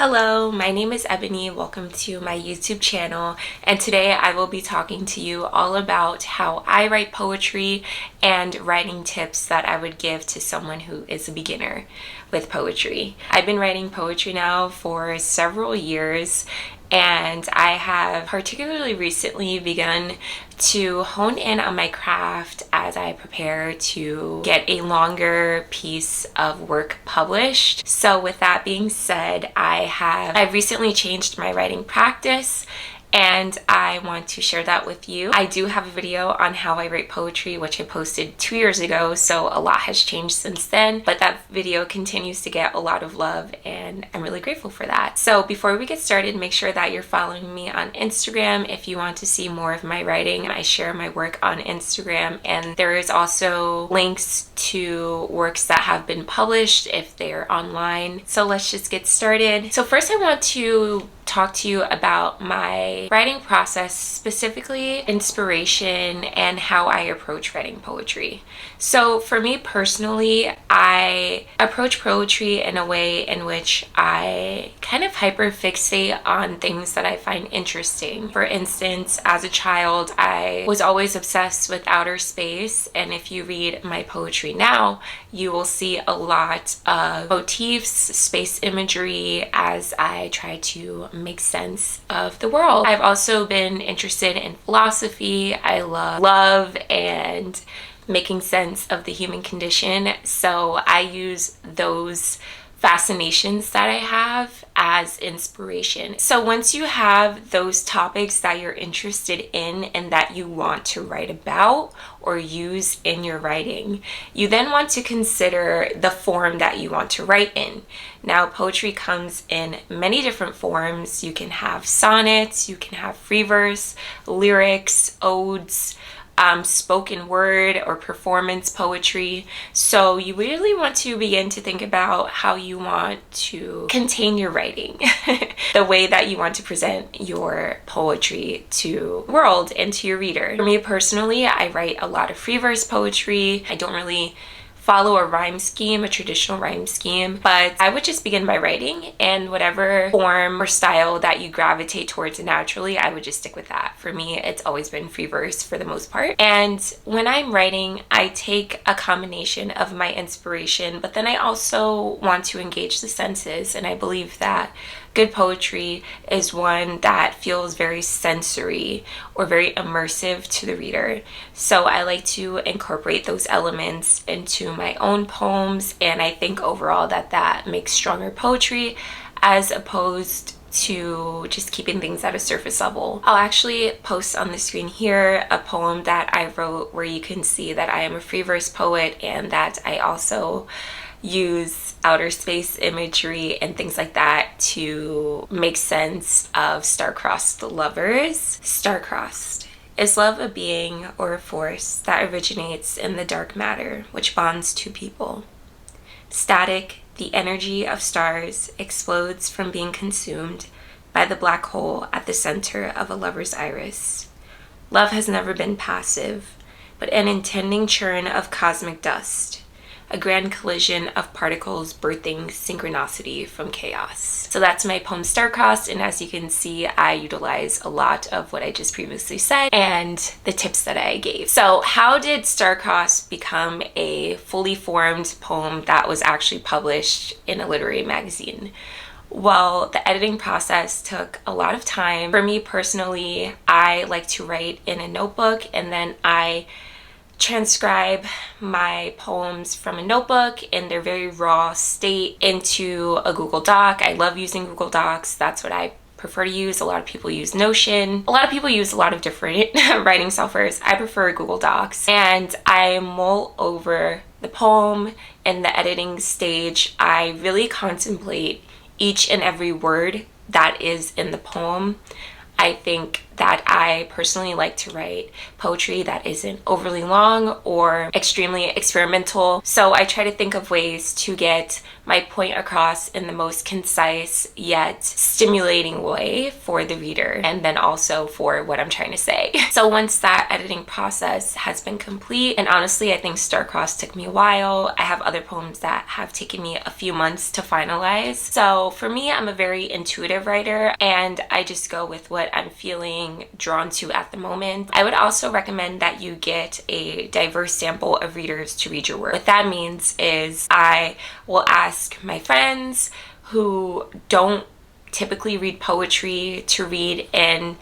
Hello, my name is Ebony. Welcome to my YouTube channel, and today I will be talking to you all about how I write poetry and writing tips that I would give to someone who is a beginner with poetry. I've been writing poetry now for several years, and I have particularly recently begun to hone in on my craft as I prepare to get a longer piece of work published. So with that being said, I've recently changed my writing practice, and I want to share that with you. I do have a video on how I write poetry, which I posted 2 years ago, so a lot has changed since then, but that video continues to get a lot of love, and I'm really grateful for that. So before we get started, make sure that you're following me on Instagram if you want to see more of my writing. I share my work on Instagram, and there is also links to works that have been published if they're online. So let's just get started. So first I want to talk to you about my writing process, specifically inspiration and how I approach writing poetry. So for me personally, I approach poetry in a way in which I kind of hyperfixate on things that I find interesting. For instance, as a child, I was always obsessed with outer space, and if you read my poetry now, you will see a lot of motifs, space imagery as I try to make sense of the world. I've also been interested in philosophy. I love and making sense of the human condition, so I use those fascinations that I have as inspiration. So once you have those topics that you're interested in and that you want to write about or use in your writing, you then want to consider the form that you want to write in. Now, poetry comes in many different forms. You can have sonnets, you can have free verse, lyrics, odes, spoken word or performance poetry. So you really want to begin to think about how you want to contain your writing, the way that you want to present your poetry to the world and to your reader. For me personally, I write a lot of free verse poetry. I don't really follow a rhyme scheme, a traditional rhyme scheme, but I would just begin by writing, and whatever form or style that you gravitate towards naturally, I would just stick with that. For me, it's always been free verse for the most part. And when I'm writing, I take a combination of my inspiration, but then I also want to engage the senses, and I believe that good poetry is one that feels very sensory or very immersive to the reader. So I like to incorporate those elements into my own poems, and I think overall that makes stronger poetry as opposed to just keeping things at a surface level. I'll actually post on the screen here a poem that I wrote where you can see that I am a free verse poet and that I also use outer space imagery and things like that to make sense of star-crossed lovers. Star-crossed. Is love a being or a force that originates in the dark matter which bonds two people? Static, the energy of stars explodes from being consumed by the black hole at the center of a lover's iris. Love has never been passive, but an intending churn of cosmic dust. A grand collision of particles birthing synchronicity from chaos. So that's my poem Star-Crossed, and as you can see, I utilize a lot of what I just previously said and the tips that I gave. So how did Star-Crossed become a fully formed poem that was actually published in a literary magazine? Well, the editing process took a lot of time. For me personally, I like to write in a notebook, and then I transcribe my poems from a notebook in their very raw state into a Google Doc. I love using Google Docs. That's what I prefer to use. A lot of people use Notion. A lot of people use a lot of different writing softwares. I prefer Google Docs, and I mull over the poem in the editing stage. I really contemplate each and every word that is in the poem. I think that I personally like to write poetry that isn't overly long or extremely experimental. So I try to think of ways to get my point across in the most concise yet stimulating way for the reader, and then also for what I'm trying to say. So once that editing process has been complete, and honestly I think Starcross took me a while, I have other poems that have taken me a few months to finalize. So for me, I'm a very intuitive writer and I just go with what I'm feeling drawn to at the moment. I would also recommend that you get a diverse sample of readers to read your work. What that means is I will ask my friends who don't typically read poetry to read and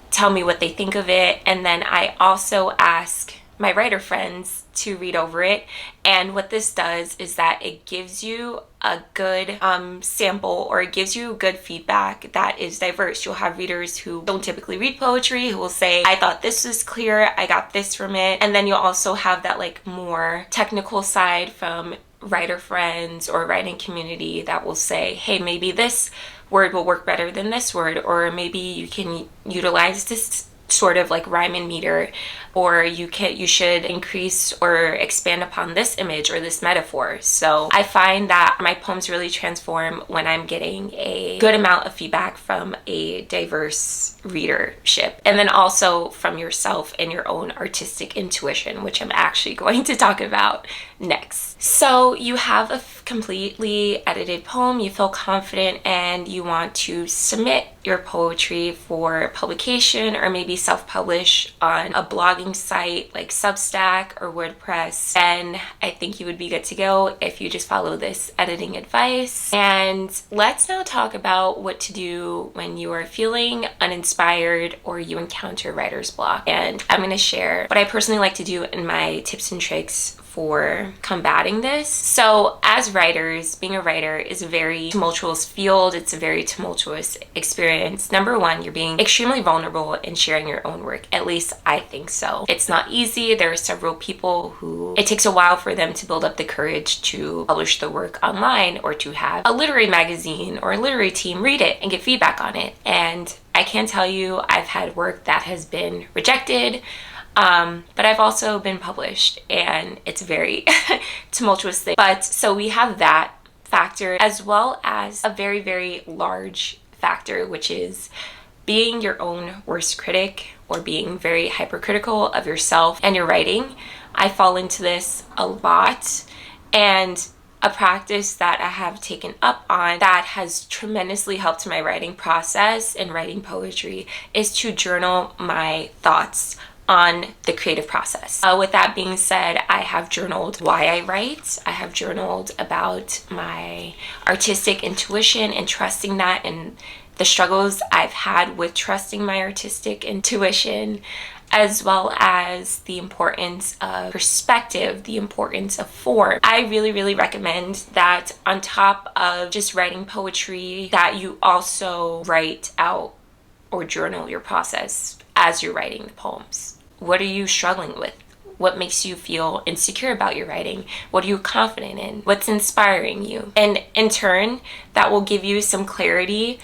tell me what they think of it, and then I also ask my writer friends to read over it. And what this does is that it gives you a good sample, or it gives you good feedback that is diverse. You'll have readers who don't typically read poetry who will say, I thought this was clear, I got this from it. And then you'll also have that like more technical side from writer friends or writing community that will say, hey, maybe this word will work better than this word, or maybe you can utilize this sort of like rhyme and meter, or you should increase or expand upon this image or this metaphor. So I find that my poems really transform when I'm getting a good amount of feedback from a diverse readership, and then also from yourself and your own artistic intuition, which I'm actually going to talk about next. So you have a completely edited poem, you feel confident, and you want to submit your poetry for publication or maybe self-publish on a blogging site like Substack or WordPress, and I think you would be good to go if you just follow this editing advice. And let's now talk about what to do when you are feeling uninspired or you encounter writer's block. And I'm going to share what I personally like to do in my tips and tricks for combating this. So as writers, being a writer is a very tumultuous field. It's a very tumultuous experience. Number one, you're being extremely vulnerable in sharing your own work. At least I think so. It's not easy. There are several people who it takes a while for them to build up the courage to publish the work online, or to have a literary magazine or a literary team read it and get feedback on it. And I can tell you, I've had work that has been rejected, but I've also been published, and it's a very tumultuous thing. But so we have that factor, as well as a very, very large factor, which is being your own worst critic, or being very hypercritical of yourself and your writing. I fall into this a lot, and a practice that I have taken up on that has tremendously helped my writing process and writing poetry is to journal my thoughts on the creative process. With that being said, I have journaled why I write. I have journaled about my artistic intuition and trusting that, and the struggles I've had with trusting my artistic intuition, as well as the importance of perspective, the importance of form. I really, really recommend that on top of just writing poetry, that you also write out or journal your process as you're writing the poems. What are you struggling with? What makes you feel insecure about your writing? What are you confident in? What's inspiring you? And in turn, that will give you some clarity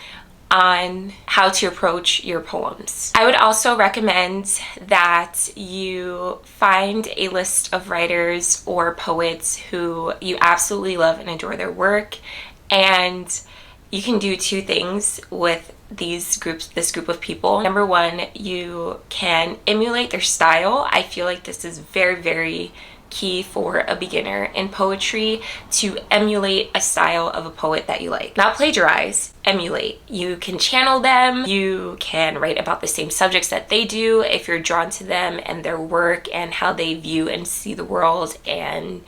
on how to approach your poems. I would also recommend that you find a list of writers or poets who you absolutely love and adore their work, and you can do two things with this group of people. Number one, you can emulate their style. I feel like this is very, very key for a beginner in poetry, to emulate a style of a poet that you like. Not plagiarize, emulate. You can channel them, you can write about the same subjects that they do if you're drawn to them and their work and how they view and see the world, and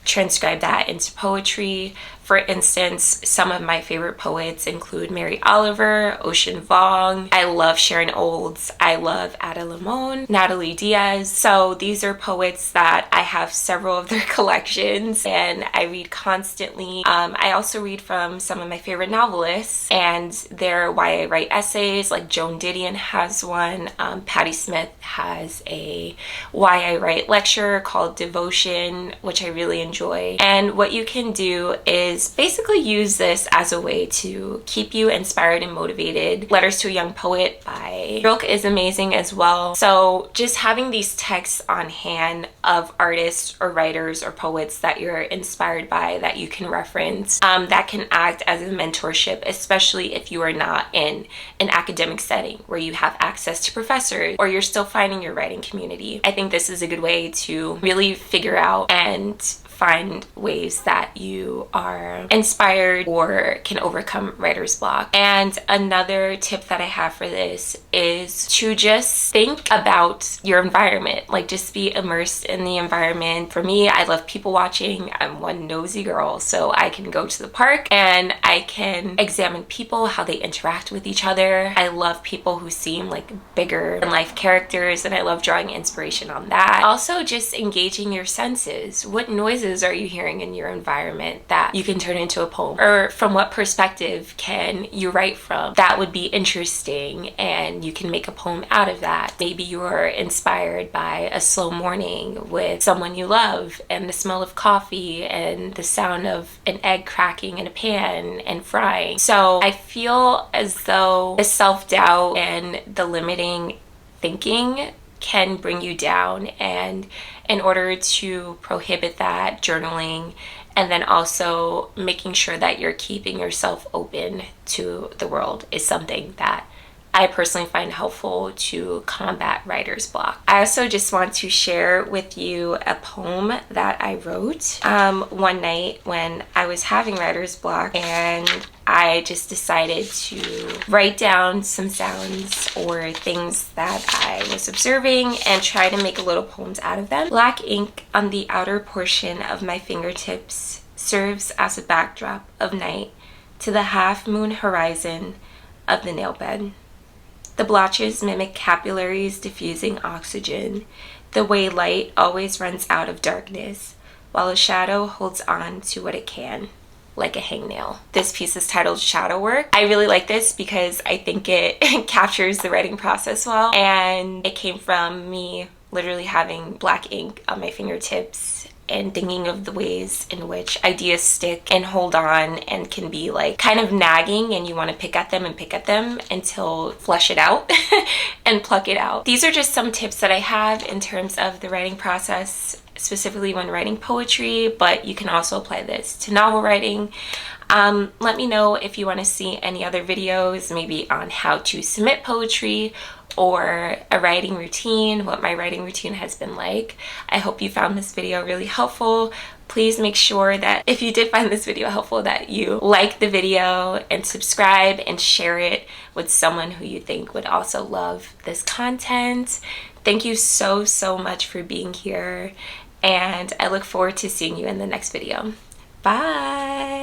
transcribe that into poetry. For instance, some of my favorite poets include Mary Oliver, Ocean Vuong. I love Sharon Olds. I love Limon, Natalie Diaz. So these are poets that I have several of their collections and I read constantly. I also read from some of my favorite novelists and their why I write essays, like Joan Didion has one. Patti Smith has a why I write lecture called Devotion, which I really enjoy. And what you can do is is basically use this as a way to keep you inspired and motivated. Letters to a Young Poet by Rilke is amazing as well. So just having these texts on hand of artists or writers or poets that you're inspired by that you can reference, that can act as a mentorship, especially if you are not in an academic setting where you have access to professors or you're still finding your writing community. I think this is a good way to really figure out and find ways that you are inspired or can overcome writer's block. And another tip that I have for this is to just think about your environment, like just be immersed in the environment. For me, I love people watching. I'm one nosy girl, so I can go to the park and I can examine people, how they interact with each other. I love people who seem like bigger than life characters, and I love drawing inspiration on that. Also, just engaging your senses. What noises are you hearing in your environment that you can turn into a poem? Or from what perspective can you write from? That would be interesting, and you can make a poem out of that. Maybe you're inspired by a slow morning with someone you love and the smell of coffee and the sound of an egg cracking in a pan and frying. So I feel as though the self-doubt and the limiting thinking can bring you down, and in order to prohibit that, journaling, and then also making sure that you're keeping yourself open to the world is something that I personally find helpful to combat writer's block. I also just want to share with you a poem that I wrote one night when I was having writer's block, and I just decided to write down some sounds or things that I was observing and try to make little poems out of them. Black ink on the outer portion of my fingertips serves as a backdrop of night to the half-moon horizon of the nail bed. The blotches mimic capillaries diffusing oxygen, the way light always runs out of darkness, while a shadow holds on to what it can, like a hangnail. This piece is titled Shadow Work. I really like this because I think it captures the writing process well, and it came from me literally having black ink on my fingertips and thinking of the ways in which ideas stick and hold on and can be like kind of nagging, and you want to pick at them until flush it out and pluck it out. These are just some tips that I have in terms of the writing process, specifically when writing poetry, but you can also apply this to novel writing. Let me know if you want to see any other videos, maybe on how to submit poetry or a writing routine, what my writing routine has been like. I hope you found this video really helpful. Please make sure that if you did find this video helpful that you like the video and subscribe and share it with someone who you think would also love this content. Thank you so much for being here, and I look forward to seeing you in the next video. Bye!